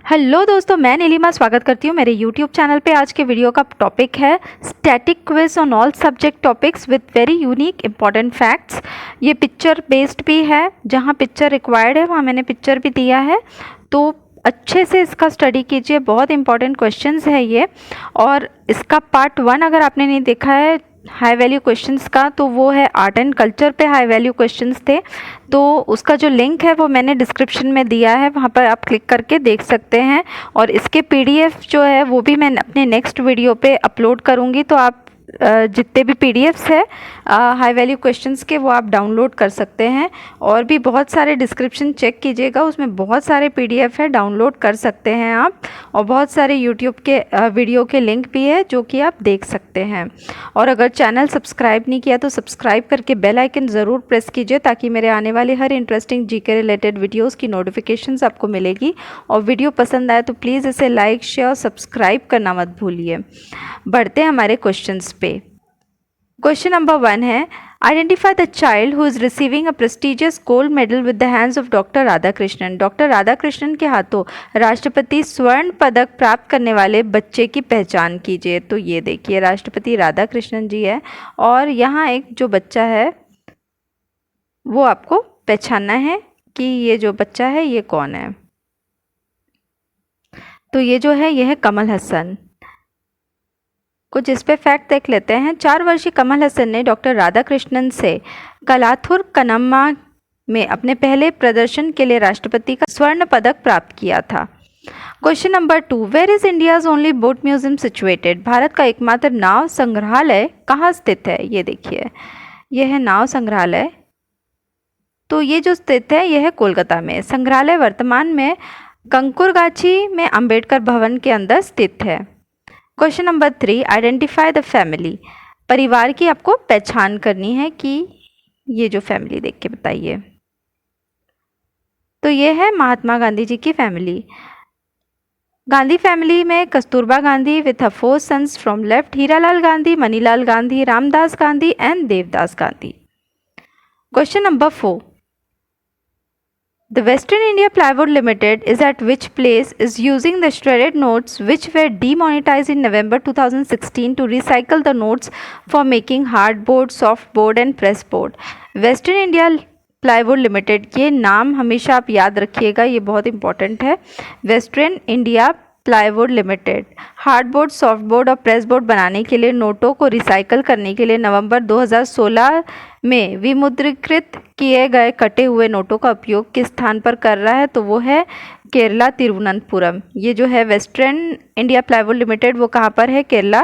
Hello दोस्तों, मैं नीलिमा स्वागत करती हूँ मेरे यूट्यूब चैनल पे। आज के वीडियो का टॉपिक है static quiz on all subject topics with very unique important facts. ये पिक्चर बेस्ड भी है, जहाँ पिक्चर रिक्वायर्ड है वहाँ मैंने पिक्चर भी दिया है, तो अच्छे से इसका स्टडी कीजिए। बहुत इंपॉर्टेंट क्वेश्चंस है ये। और इसका पार्ट 1 अगर आपने नहीं देखा है हाई वैल्यू क्वेश्चंस का, तो वो है आर्ट एंड कल्चर पे हाई वैल्यू क्वेश्चंस थे। तो उसका जो लिंक है वो मैंने डिस्क्रिप्शन में दिया है, वहाँ पर आप क्लिक करके देख सकते हैं। और इसके पीडीएफ जो है वो भी मैं अपने नेक्स्ट वीडियो पे अपलोड करूँगी, तो आप जितने भी पीडीएफ्स है हाई वैल्यू क्वेश्चंस के वो आप डाउनलोड कर सकते हैं। और भी बहुत सारे डिस्क्रिप्शन चेक कीजिएगा, उसमें बहुत सारे पीडीएफ है, डाउनलोड कर सकते हैं आप। और बहुत सारे यूट्यूब के वीडियो के लिंक भी है जो कि आप देख सकते हैं। और अगर चैनल सब्सक्राइब नहीं किया तो सब्सक्राइब करके बेल आइकन ज़रूर प्रेस कीजिए, ताकि मेरे आने वाले हर इंटरेस्टिंग जीके रिलेटेड वीडियोज़ की नोटिफिकेशंस आपको मिलेगी। और वीडियो पसंद आए तो प्लीज़ इसे लाइक शेयर सब्सक्राइब करना मत भूलिए। बढ़ते हैं हमारे क्वेश्चंस पे। क्वेश्चन नंबर 1 है, identify the child who is receiving a prestigious gold medal with the hands of doctor Radhakrishnan. Doctor Radhakrishnan के हाथों राष्ट्रपति स्वर्ण पदक प्राप्त करने वाले बच्चे की पहचान कीजिए। तो ये देखिए राष्ट्रपति राधाकृष्णन जी है, और यहाँ एक जो बच्चा है वो आपको पहचानना है कि ये जो बच्चा है ये कौन है। तो ये जो है यह है कमल हसन। कुछ इस पे फैक्ट देख लेते हैं। 4 वर्षीय कमल हसन ने डॉक्टर राधाकृष्णन से कलाथुर कनम्मा में अपने पहले प्रदर्शन के लिए राष्ट्रपति का स्वर्ण पदक प्राप्त किया था। Question number 2, where is India's only boat museum situated. Bharat का एकमात्र नाव संग्रहालय कहाँ स्थित है। ये देखिए यह है नाव संग्रहालय। तो ये जो स्थित है यह है कोलकाता में। संग्रहालय वर्तमान में कंकुरगाछी में अंबेडकर भवन के अंदर स्थित है। Question number 3, identify the family. परिवार की आपको पहचान करनी है कि ये जो फैमिली देख के बताइए। तो ये है महात्मा गांधी जी की फैमिली। गांधी फैमिली में Kasturba Gandhi with her 4 sons from left, Hiralal Gandhi, Manilal Gandhi, Ramdas Gandhi and Devdas Gandhi. Question number 4, The Western India Plywood Limited is at which place is using the shredded notes which were demonetized in November 2016 to recycle the notes for making hardboard, softboard and pressboard. Western India Plywood Limited, ये नाम हमेशा आप याद रखिएगा, ये बहुत important है। Western India Plywood Limited hardboard, softboard और प्रेसबोर्ड बनाने के लिए नोटों को रिसाइकल करने के लिए नवंबर 2016 में विमुद्रीकृत किए गए कटे हुए नोटों का उपयोग किस स्थान पर कर रहा है। तो वो है केरला तिरुवनंतपुरम। ये जो है वेस्टर्न इंडिया प्लाईवुड लिमिटेड वो कहाँ पर है, केरला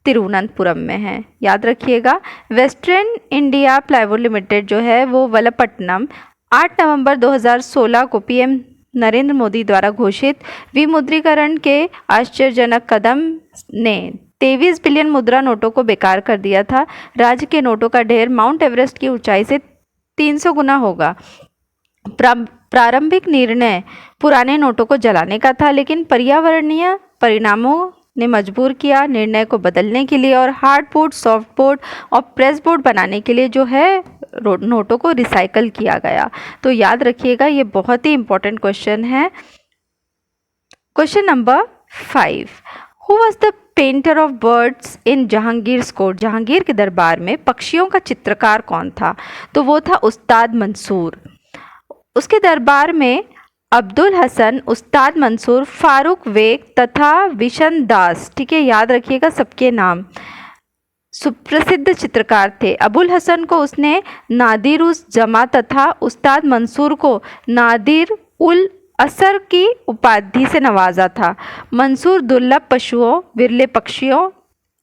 तिरुवनंतपुरम में है, याद रखिएगा। वेस्टर्न इंडिया प्लाईवुड लिमिटेड जो है वो वलपट्टनम 8 नवंबर 2016 को पीएम नरेंद्र मोदी द्वारा घोषित विमुद्रीकरण के आश्चर्यजनक कदम ने 23 बिलियन मुद्रा नोटों को बेकार कर दिया था। राज्य के नोटों का ढेर माउंट एवरेस्ट की ऊंचाई से 300 गुना होगा। प्रारंभिक निर्णय पुराने नोटों को जलाने का था, लेकिन पर्यावरणीय परिणामों ने मजबूर किया निर्णय को बदलने के लिए और हार्डबोर्ड, सॉफ्टबोर्ड और प्रेसबोर्ड बनाने के लिए जो है नोटों को रिसाइकल किया गया। तो याद रखिएगा ये बहुत ही इंपॉर्टेंट क्वेश्चन है। Question number 5, who was the painter of birds in Jahangir court. Jahangir के दरबार में पक्षियों का चित्रकार कौन था। तो वो था उस्ताद मंसूर। उसके दरबार में अब्दुल हसन, उस्ताद मंसूर, फारूक वेग तथा विशन दास, ठीक है, याद रखिएगा सबके नाम, सुप्रसिद्ध चित्रकार थे। अबुल हसन को उसने नादिर उस जमा तथा उस्ताद मंसूर को नादिर उल असर की उपाधि से नवाजा था। मंसूर दुर्लभ पशुओं, विरले पक्षियों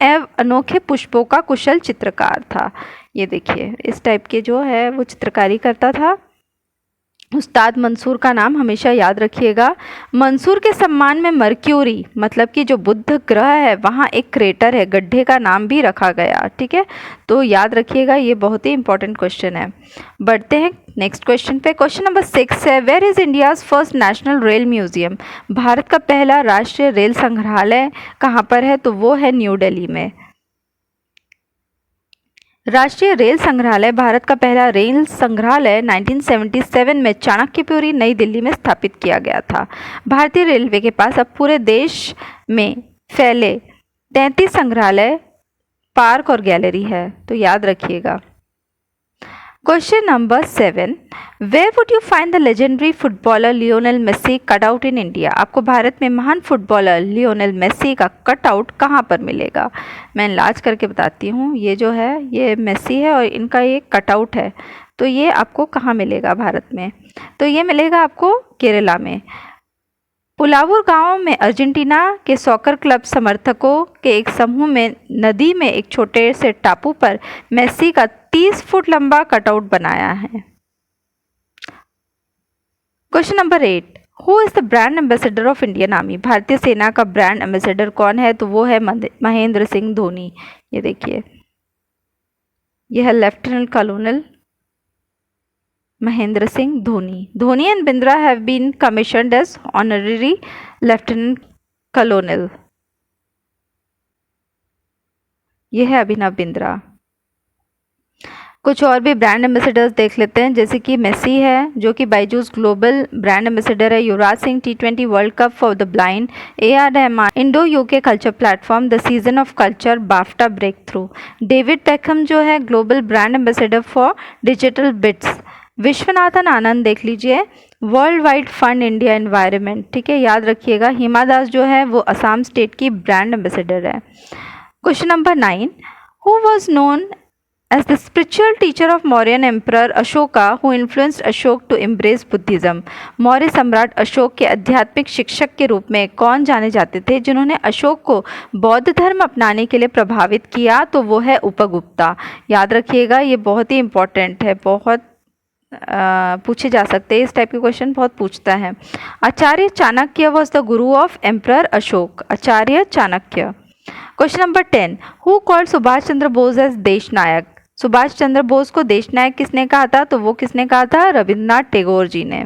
एवं अनोखे पुष्पों का कुशल चित्रकार था। ये देखिए इस टाइप के जो है वो चित्रकारी करता था। उस्ताद मंसूर का नाम हमेशा याद रखिएगा। मंसूर के सम्मान में मर्क्यूरी मतलब कि जो बुध ग्रह है वहाँ एक क्रेटर है, गड्ढे का नाम भी रखा गया, ठीक है, तो याद रखिएगा ये बहुत ही इंपॉर्टेंट क्वेश्चन है। बढ़ते हैं नेक्स्ट क्वेश्चन पे। क्वेश्चन नंबर 6 है, where is India's first national rail museum. Bharat का पहला राष्ट्रीय रेल संग्रहालय कहाँ पर है। तो वो है न्यू दिल्ली में। राष्ट्रीय रेल संग्रहालय भारत का पहला रेल संग्रहालय 1977 में चाणक्यपुरी नई दिल्ली में स्थापित किया गया था। भारतीय रेलवे के पास अब पूरे देश में फैले 33 संग्रहालय, पार्क और गैलरी है, तो याद रखिएगा। Question number 7, where would you find the legendary footballer Lionel Messi cut out in India? आपको भारत में महान फुटबॉलर लियोनेल मेसी का कट आउट कहाँ पर मिलेगा? मैं इलाज करके बताती हूँ। ये जो है ये मेसी है और इनका ये कट आउट है, तो ये आपको कहाँ मिलेगा भारत में? तो ये मिलेगा आपको केरला में। पुलावुर गांव में अर्जेंटीना के सॉकर क्लब समर्थकों के एक समूह में नदी में एक छोटे से टापू पर मेसी का 30 फुट लंबा कटआउट बनाया है। Question number 8, who is the brand ambassador of Indian army? भारतीय सेना का ब्रांड एम्बेसडर कौन है? तो वो है महेंद्र सिंह धोनी। ये देखिए, यह है lieutenant colonel Mahendra Singh Dhoni. Dhoni and Bindra have been commissioned as honorary lieutenant colonel. यह है अभिनव बिंद्रा। कुछ और भी ब्रांड एम्बेसडर्स देख लेते हैं, जैसे कि मेसी है जो कि बायजूस ग्लोबल ब्रांड एम्बेसडर है, Yuvraj Singh T20 World Cup for the blind, AR Rahman Indo UK culture platform, the season of culture, BAFTA breakthrough. David Beckham जो है global brand ambassador for digital bits. Viswanathan Anand देख लीजिए, World Wide Fund India environment, ठीक है, याद रखिएगा। हिमा दास जो है वो असम स्टेट की ब्रांड एम्बेसडर है। Question number 9, who was known as the spiritual teacher of Mauryan emperor Ashoka who influenced Ashok to embrace Buddhism? Maurya सम्राट अशोक के आध्यात्मिक शिक्षक के रूप में कौन जाने जाते थे जिन्होंने अशोक को बौद्ध धर्म अपनाने के लिए प्रभावित किया? तो वो है उपगुप्ता। याद रखिएगा, ये बहुत ही इंपॉर्टेंट है, बहुत पूछे जा सकते हैं, इस टाइप के क्वेश्चन बहुत पूछता है। Acharya Chanakya was the guru of emperor Ashok, Acharya Chanakya. Question number 10, who called Subhash Chandra Bose as Desh Nayak? Subhash Chandra Bose को देश नायक किसने कहा था? तो वो किसने कहा था? रविंद्रनाथ टैगोर जी ने।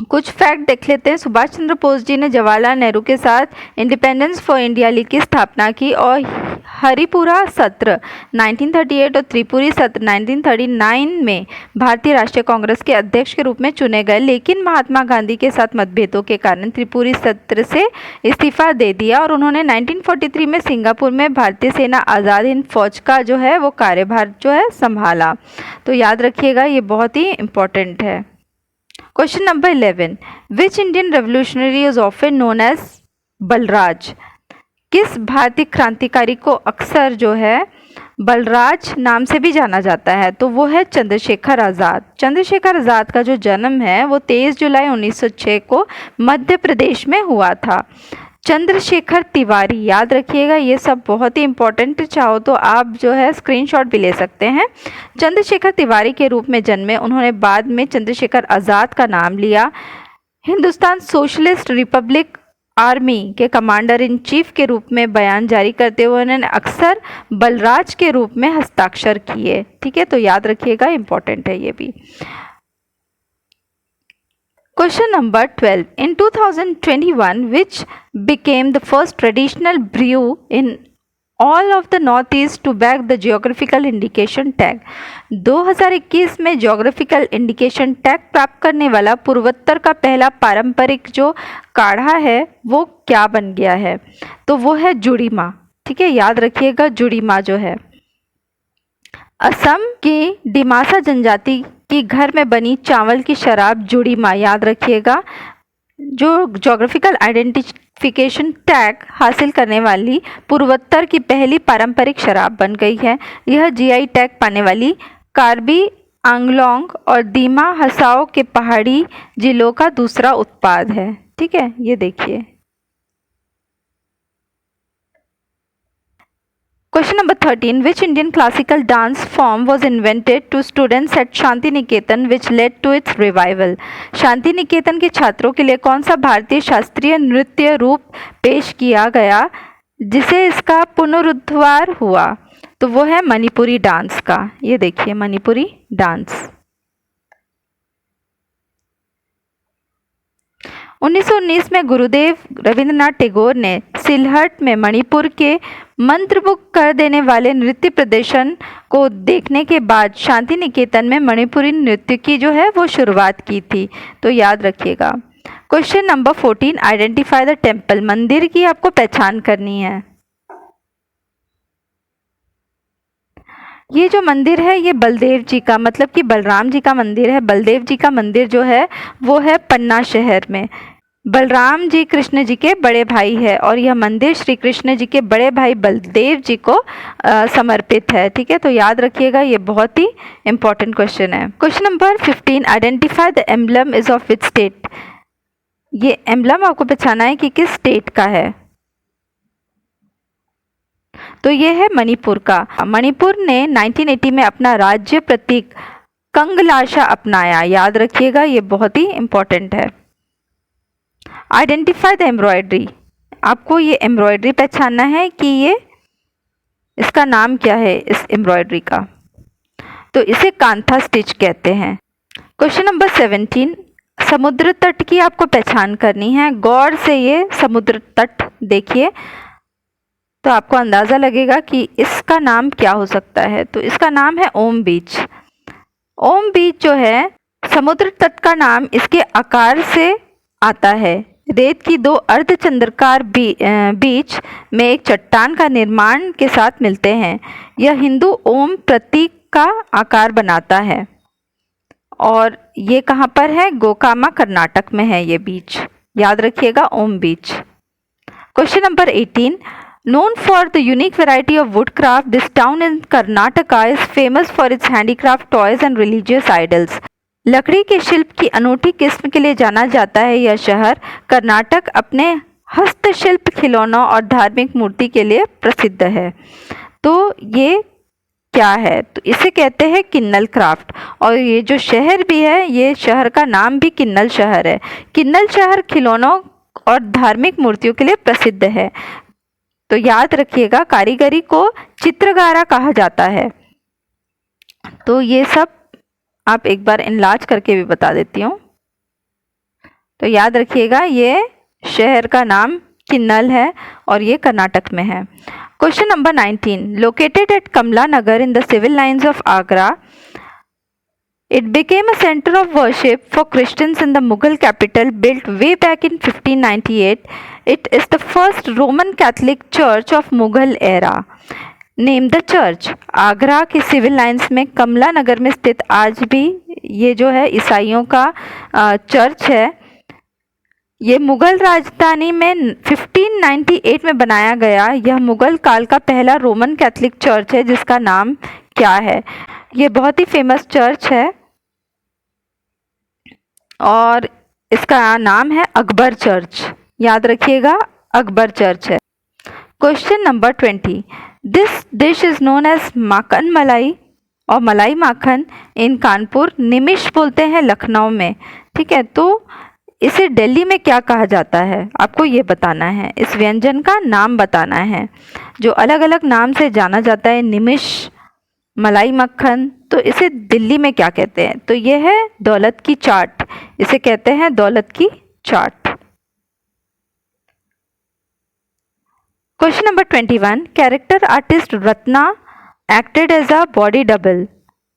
कुछ फैक्ट देख लेते हैं। सुभाष चंद्र बोस जी ने जवाहरलाल नेहरू के साथ इंडिपेंडेंस फॉर इंडिया लीग की स्थापना की और हरिपुरा सत्र 1938 और त्रिपुरी सत्र 1939 में भारतीय राष्ट्रीय कांग्रेस के अध्यक्ष के रूप में चुने गए, लेकिन महात्मा गांधी के साथ मतभेदों के कारण त्रिपुरी सत्र से इस्तीफा दे दिया और उन्होंने 1943 में सिंगापुर में भारतीय सेना आज़ाद हिंद फौज का जो है वो कार्यभार जो है संभाला। तो याद रखिएगा, ये बहुत ही इम्पोर्टेंट है। Question number 11, which Indian revolutionary is often known as Balraj? किस भारतीय क्रांतिकारी को अक्सर जो है बलराज नाम से भी जाना जाता है? तो वो है चंद्रशेखर आज़ाद। चंद्रशेखर आज़ाद का जो जन्म है वो 23 जुलाई 1906 को मध्य प्रदेश में हुआ था। चंद्रशेखर तिवारी, याद रखिएगा, ये सब बहुत ही इंपॉर्टेंट, चाहो तो आप जो है स्क्रीनशॉट भी ले सकते हैं। चंद्रशेखर तिवारी के रूप में जन्मे, उन्होंने बाद में चंद्रशेखर आज़ाद का नाम लिया। हिंदुस्तान सोशलिस्ट रिपब्लिक आर्मी के कमांडर इन चीफ के रूप में बयान जारी करते हुए उन्होंने अक्सर बलराज के रूप में हस्ताक्षर किए, ठीक है, तो याद रखिएगा, इंपॉर्टेंट है ये भी। Question number 12. In 2021, which became the first traditional brew in all of the Northeast to bag the geographical indication tag? 2021 में geographical indication tag प्राप्त करने वाला पूर्वोत्तर का पहला पारंपरिक जो काढ़ा है वो क्या बन गया है? तो वो है जुड़ीमा, ठीक है, याद रखिएगा, जुड़ीमा जो है असम की डिमासा जनजाति की घर में बनी चावल की शराब जुड़ीमा, याद रखिएगा, जो ज्योग्राफिकल आइडेंटिफिकेशन टैग हासिल करने वाली पूर्वोत्तर की पहली पारंपरिक शराब बन गई है। यह GI टैग पाने वाली कार्बी आंगलोंग और दीमा हसाओ के पहाड़ी जिलों का दूसरा उत्पाद है, ठीक है, ये देखिए। Question number 13. Which Indian classical dance form was invented to students at Shanti Niketan which led to its revival? Shanti Niketan के छात्रों के लिए कौन सा भारतीय शास्त्रीय नृत्य रूप पेश किया गया जिसे इसका पुनरुद्धार हुआ? तो वो है मणिपुरी डांस का। ये देखिए, मणिपुरी डांस। 1919 में गुरुदेव रविंद्रनाथ टैगोर ने सिलहट में मणिपुर के मंत्रमुग्ध कर देने वाले नृत्य प्रदर्शन को देखने के बाद शांति निकेतन में मणिपुरी नृत्य की जो है वो शुरुआत की थी, तो याद रखिएगा। Question number 14, identify the temple. मंदिर की आपको पहचान करनी है। ये जो मंदिर है ये बलदेव जी का, मतलब कि बलराम जी का मंदिर है। बलदेव जी का मंदिर जो है वो है पन्ना शहर में। बलराम जी कृष्ण जी के बड़े भाई है और यह मंदिर श्री कृष्ण जी के बड़े भाई बलदेव जी को समर्पित है। ठीक है, तो याद रखिएगा, ये बहुत ही इंपॉर्टेंट क्वेश्चन है। Question number 15, identify the emblem is of which state. ये एम्बलम आपको पहचाना है कि किस स्टेट का है, तो ये है मणिपुर का। मणिपुर ने 1980 में अपना राज्य प्रतीक कंगलाशा अपनाया। याद रखिएगा, ये बहुत ही इंपॉर्टेंट है। Identify the embroidery. आपको ये एम्ब्रॉयडरी पहचानना है कि ये इसका नाम क्या है इस एम्ब्रॉयडरी का, तो इसे कांथा स्टिच कहते हैं। क्वेश्चन नंबर 17, समुद्र तट की आपको पहचान करनी है। गौर से ये समुद्र तट देखिए तो आपको अंदाज़ा लगेगा कि इसका नाम क्या हो सकता है, तो इसका नाम है ओम बीच। ओम बीच जो है समुद्र तट का नाम इसके आकार से आता है। रेत की दो अर्धचंद्राकार बीच में एक चट्टान का निर्माण के साथ मिलते हैं। यह हिंदू ओम प्रतीक का आकार बनाता है और ये कहाँ पर है? गोकामा कर्नाटक में है ये बीच। याद रखिएगा, Om beach. Question number 18, known for the unique variety of woodcraft, this town in Karnataka is famous for its handicraft toys and religious idols. लकड़ी के शिल्प की अनूठी किस्म के लिए जाना जाता है यह शहर। कर्नाटक अपने हस्तशिल्प खिलौनों और धार्मिक मूर्ति के लिए प्रसिद्ध है। तो ये क्या है? तो इसे कहते हैं किन्नल क्राफ्ट। और ये जो शहर भी है, ये शहर का नाम भी किन्नल शहर है। किन्नल शहर खिलौनों और धार्मिक मूर्तियों के लिए प्रसिद्ध है। तो याद रखिएगा, कारीगरी को चित्रगारा कहा जाता है। तो ये सब आप एक बार इनलाज करके भी बता देती हूँ। तो याद रखिएगा, ये शहर का नाम किन्नल है और ये कर्नाटक में है। Question number 19, located at Kamla Nagar in the Civil Lines of Agra, it became a center of worship for Christians in the Mughal capital, built way back in 1598. It is the first Roman Catholic church of Mughal era. Name the church. Agra के civil lines में कमला नगर में स्थित आज भी ये जो है ईसाइयों का चर्च है। ये मुगल राजधानी में 1598 में बनाया गया। यह मुगल काल का पहला रोमन कैथोलिक चर्च है जिसका नाम क्या है? ये बहुत ही फेमस चर्च है और इसका नाम है अकबर चर्च। याद रखिएगा, अकबर चर्च है। Question number 20, this dish is known as makhan malai और मलाई माखन इन कानपुर, निमिष बोलते हैं लखनऊ में। ठीक है, तो इसे दिल्ली में क्या कहा जाता है आपको ये बताना है। इस व्यंजन का नाम बताना है जो अलग अलग नाम से जाना जाता है, निमिष, मलाई मक्खन। तो इसे दिल्ली में क्या कहते हैं? तो ये है दौलत की चाट। इसे कहते हैं दौलत की chaat. Question number 21, character artist Ratna acted as a body double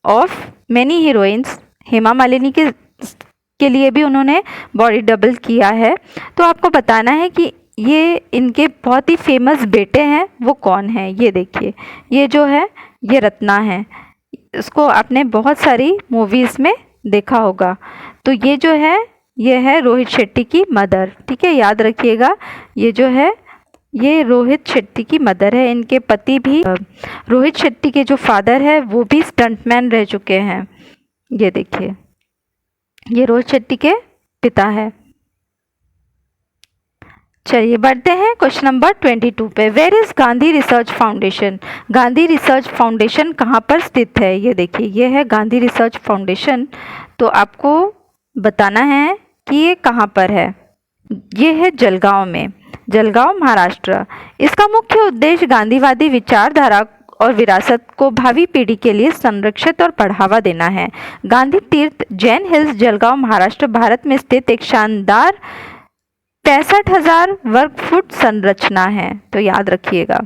of many heroines. Hema Malini के लिए भी उन्होंने बॉडी डबल किया है। तो आपको बताना है कि ये इनके बहुत ही फेमस बेटे हैं, वो कौन है? ये देखिए, ये जो है ये रत्ना है। इसको आपने बहुत सारी मूवीज़ में देखा होगा। तो ये जो है ये है रोहित शेट्टी की मदर। ठीक है, याद रखिएगा, ये जो है ये रोहित शेट्टी की मदर है। इनके पति भी, रोहित शेट्टी के जो फादर है वो भी स्टंटमैन रह चुके हैं। ये देखिए, ये रोहित शेट्टी के पिता है। चलिए बढ़ते हैं क्वेश्चन नंबर 22 पे। Where is Gandhi Research Foundation? Gandhi Research Foundation कहाँ पर स्थित है? ये देखिए, ये है गांधी रिसर्च फाउंडेशन। तो आपको बताना है कि ये कहाँ पर है। ये है जलगांव में, जलगांव महाराष्ट्र। इसका मुख्य उद्देश्य गांधीवादी विचारधारा और विरासत को भावी पीढ़ी के लिए संरक्षित और बढ़ावा देना है। गांधी तीर्थ जैन हिल्स, जलगांव महाराष्ट्र, भारत में स्थित एक शानदार 63,000 वर्ग फुट संरचना है, तो याद रखिएगा।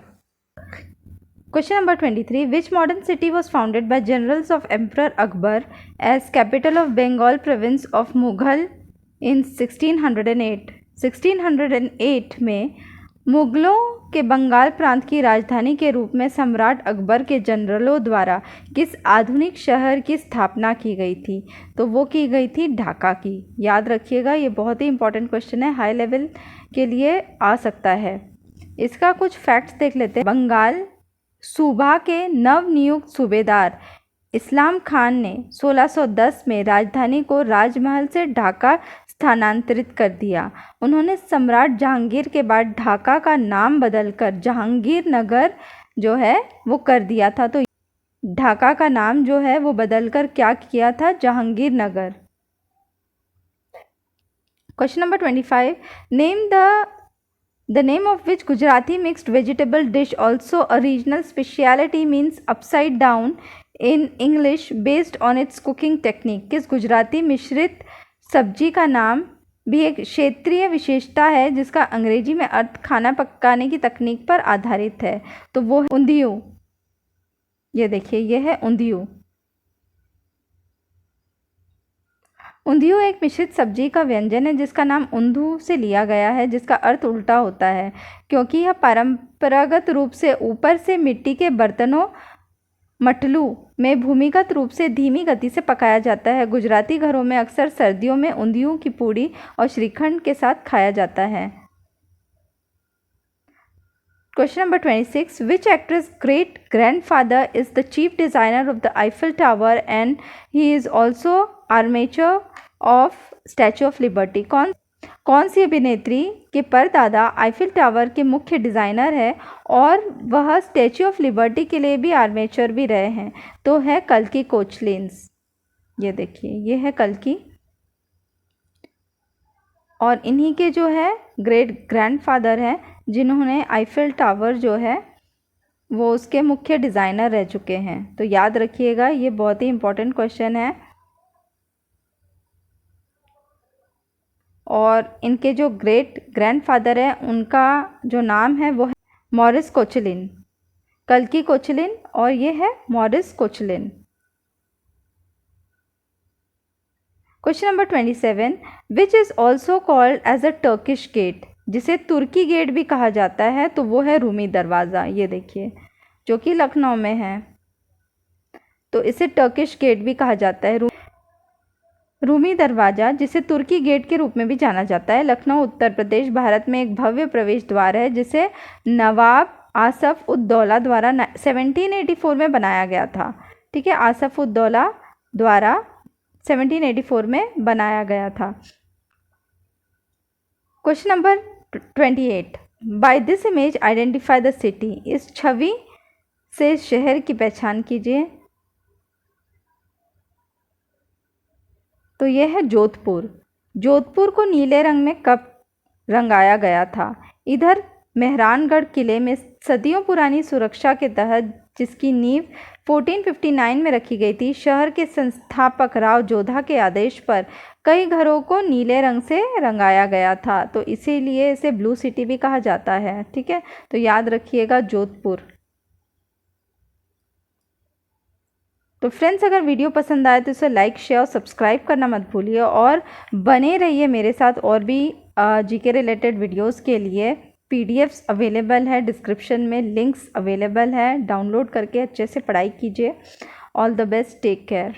Question number 23, which modern city was founded by generals of emperor Akbar as capital of Bengal province of Mughal in 1608? 1608 में मुगलों के बंगाल प्रांत की राजधानी के रूप में सम्राट अकबर के जनरलों द्वारा किस आधुनिक शहर की स्थापना की गई थी? तो वो की गई थी ढाका की। याद रखिएगा, ये बहुत ही इंपॉर्टेंट क्वेश्चन है, हाई लेवल के लिए आ सकता है। इसका कुछ फैक्ट्स देख लेते हैं। बंगाल सूबा के नवनियुक्त सूबेदार इस्लाम खान ने 1610 में राजधानी को राजमहल से ढाका स्थानांतरित कर दिया। उन्होंने सम्राट जहांगीर के बाद ढाका का नाम बदलकर जहांगीर नगर जो है वो कर दिया था। तो ढाका का नाम जो है वो बदलकर क्या किया था? Jahangirnagar. Question number 25, name The name of which Gujarati mixed vegetable dish, also a regional speciality, means upside down in English based on its cooking technique? किस गुजराती मिश्रित सब्जी का नाम भी एक क्षेत्रीय विशेषता है जिसका अंग्रेजी में अर्थ खाना पकाने की तकनीक पर आधारित है? तो वो है उंधियू। ये देखिए, ये है उंधियू। उंधियू एक मिश्रित सब्जी का व्यंजन है जिसका नाम उंधू से लिया गया है, जिसका अर्थ उल्टा होता है, क्योंकि यह परंपरागत रूप से ऊपर से मिट्टी के बर्तनों मटलू में भूमिगत रूप से धीमी गति से पकाया जाता है। गुजराती घरों में अक्सर सर्दियों में उंधियू की पूड़ी और श्रीखंड के साथ खाया जाता है। Question number 26, which actress great grandfather is the chief designer of the Eiffel tower and he is also armature of statute of liberty? कौन सी अभिनेत्री के परदादा आईफिल टावर के मुख्य डिज़ाइनर है और वह स्टैचू ऑफ लिबर्टी के लिए भी आर्मेचर भी रहे हैं? तो है कल्की कोचलिन्स। ये देखिए, ये है कल्की, और इन्हीं के जो है ग्रेट ग्रैंडफादर हैं जिन्होंने आईफिल टावर जो है वो उसके मुख्य डिज़ाइनर रह चुके हैं। तो याद रखिएगा, ये बहुत ही इंपॉर्टेंट क्वेश्चन है। और इनके जो ग्रेट ग्रैंडफादर हैं उनका जो नाम है वो है मॉरिस कोचलिन, कल्की कोचलिन, और ये है Maurice Koechlin. Question number 27, which is also called as a Turkish gate? जिसे तुर्की गेट भी कहा जाता है, तो वो है रूमी दरवाज़ा। ये देखिए, जो कि लखनऊ में है, तो इसे टर्किश गेट भी कहा जाता है। रूमी दरवाज़ा, जिसे तुर्की गेट के रूप में भी जाना जाता है, लखनऊ उत्तर प्रदेश भारत में एक भव्य प्रवेश द्वार है जिसे नवाब आसफ उद दौला द्वारा 1784 में बनाया गया था। ठीक है, आसफ उद दौला द्वारा 1784 में बनाया गया था। Question number 28, by this image identify the city? इस छवि से शहर की पहचान कीजिए। तो यह है जोधपुर। जोधपुर को नीले रंग में कब रंगाया गया था? इधर मेहरानगढ़ किले में सदियों पुरानी सुरक्षा के तहत, जिसकी नींव 1459 में रखी गई थी, शहर के संस्थापक राव जोधा के आदेश पर कई घरों को नीले रंग से रंगाया गया था, तो इसीलिए इसे ब्लू सिटी भी कहा जाता है। ठीक है, तो याद रखिएगा जोधपुर। तो फ्रेंड्स, अगर वीडियो पसंद आए तो इसे लाइक, शेयर और सब्सक्राइब करना मत भूलिए, और बने रहिए मेरे साथ और भी जीके रिलेटेड वीडियोस के लिए। पीडीएफ्स अवेलेबल है, डिस्क्रिप्शन में लिंक्स अवेलेबल है, डाउनलोड करके अच्छे से पढ़ाई कीजिए। All the best, take care.